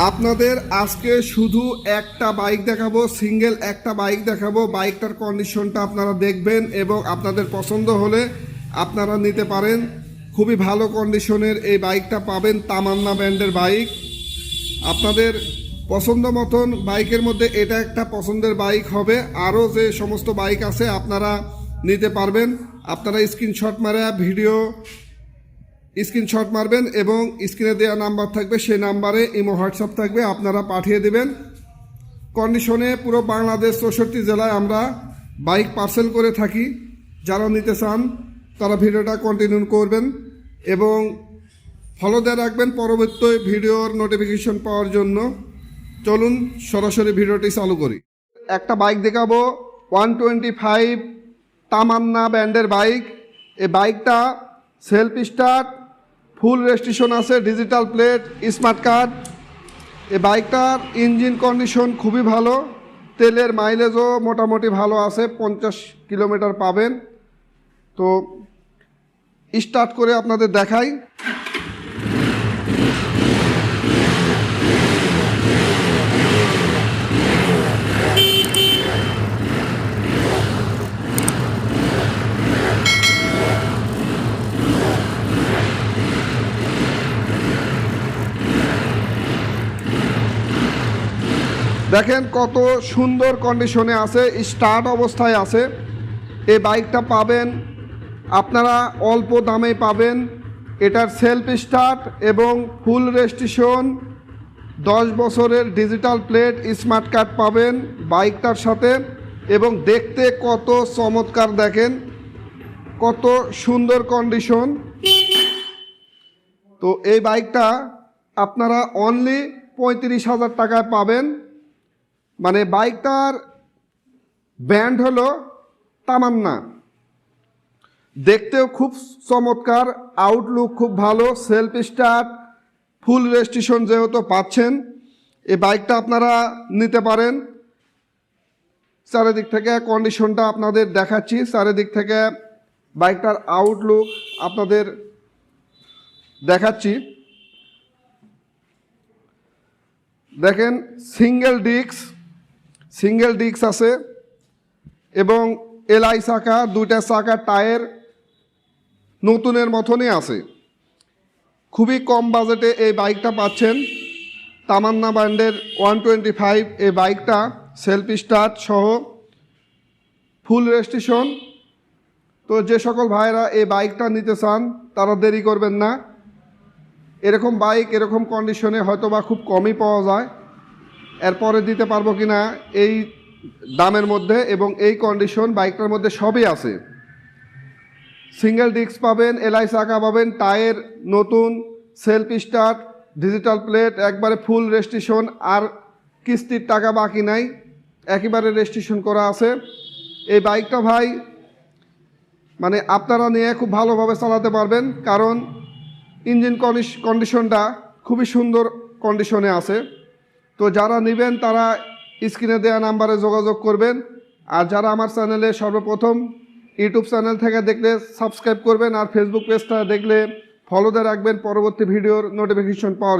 আপনাদের আজকে শুধু একটা বাইক দেখাবো, সিঙ্গেল একটা বাইক দেখাবো। বাইকটার কন্ডিশনটা আপনারা দেখবেন এবং আপনাদের পছন্দ হলে আপনারা নিতে পারেন। খুবই ভালো কন্ডিশনের এই বাইকটা পাবেন, তামান্না ব্র্যান্ডের বাইক। আপনাদের পছন্দ মতন বাইকের মধ্যে এটা একটা পছন্দের বাইক হবে। আরও যে সমস্ত বাইক আছে আপনারা নিতে পারবেন। আপনারা স্ক্রিনশট মারবেন এবং স্ক্রিনে দেওয়া নাম্বার থাকবে, সেই নাম্বারে ইমো হোয়াটসঅ্যাপ থাকবে, আপনারা পাঠিয়ে দেবেন। কন্ডিশনে পুরো বাংলাদেশ 64 জেলায় আমরা বাইক পার্সেল করে থাকি। যারা নিতে চান তারা ভিডিওটা কন্টিনিউ করবেন এবং ফলো দিয়ে রাখবেন পরবর্তী ভিডিওর নোটিফিকেশন পাওয়ার জন্য। চলুন সরাসরি ভিডিওটি চালু করি। একটা বাইক দেখাবো, 125 তামান্না ব্র্যান্ডের বাইক। এই বাইকটা সেলফ স্টার্ট, ফুল রেজিস্ট্রেশন আছে, ডিজিটাল প্লেট, স্মার্ট কার্ড। এই বাইকটার ইঞ্জিন কন্ডিশন খুবই ভালো, তেলের মাইলেজও মোটামুটি ভালো আছে, 50 কিলোমিটার পাবেন। তো স্টার্ট করে আপনাদের দেখাই। দেখেন কত সুন্দর কন্ডিশনে আছে, স্টার্ট অবস্থায় আছে। এই বাইকটা পাবেন আপনারা অল্প দামে পাবেন। এটার সেলফ স্টার্ট এবং ফুল রেজিস্ট্রেশন, 10 বছরের ডিজিটাল প্লেট, স্মার্ট কার্ড পাবেন বাইকটার সাথে। এবং দেখতে কত চমৎকার, দেখেন কত সুন্দর কন্ডিশন। তো এই বাইকটা আপনারা অনলি 35,000 টাকায় পাবেন। মানে বাইকটার ব্র্যান্ড হলো তামান্না, দেখতেও খুব চমৎকার, আউটলুক খুব ভালো, সেলফ স্টার্ট, ফুল রেজিস্ট্রেশন যেহেতু পাচ্ছেন, এই বাইকটা আপনারা নিতে পারেন। চারিদিক থেকে কন্ডিশনটা আপনাদের দেখাচ্ছি, চারিদিক থেকে বাইকটার আউটলুক আপনাদের দেখাচ্ছি। দেখেন সিঙ্গেল ডিস্ক আছে এবং এলআই চাকা, 2টা চাকা, টায়ার নতুনের মতনই আছে। খুবই কম বাজেটে এই বাইকটা পাচ্ছেন, তামান্না ব্র্যান্ডের 125 এই বাইকটা সেলফ স্টার্ট সহ ফুল রেজিস্ট্রেশন। তো যে সকল ভাইরা এই বাইকটা নিতে চান তারা দেরি করবেন না। এরকম বাইক এরকম কন্ডিশনে হয়তো বা খুব কমই পাওয়া যায়। এরপরে দিতে পারবো কিনা এই দামের মধ্যে এবং এই কন্ডিশন বাইকটার মধ্যে সবই আছে। সিঙ্গেল ডিস্ক পাবেন, এলআই চাকা পাবেন, টায়ার নতুন, সেলফ স্টার্ট, ডিজিটাল প্লেট, একবারে ফুল রেজিস্ট্রেশন, আর কিস্তির টাকা বাকি নাই, একেবারে রেজিস্ট্রেশন করা আছে। এই বাইকটা ভাই মানে আপনারা নিয়ে খুব ভালোভাবে চালাতে পারবেন, কারণ ইঞ্জিন কন্ডিশনটা খুবই সুন্দর কন্ডিশনে আছে। তো যারা নেবেন তারা স্ক্রিনে দেওয়া নাম্বারে যোগাযোগ করবেন। আর যারা আমার চ্যানেলে সর্বপ্রথম ইউটিউব চ্যানেল থেকে দেখলে সাবস্ক্রাইব করবেন, আর ফেসবুক পেজটা দেখলে ফলো দিয়ে রাখবেন পরবর্তী ভিডিওর নোটিফিকেশন পাওয়ার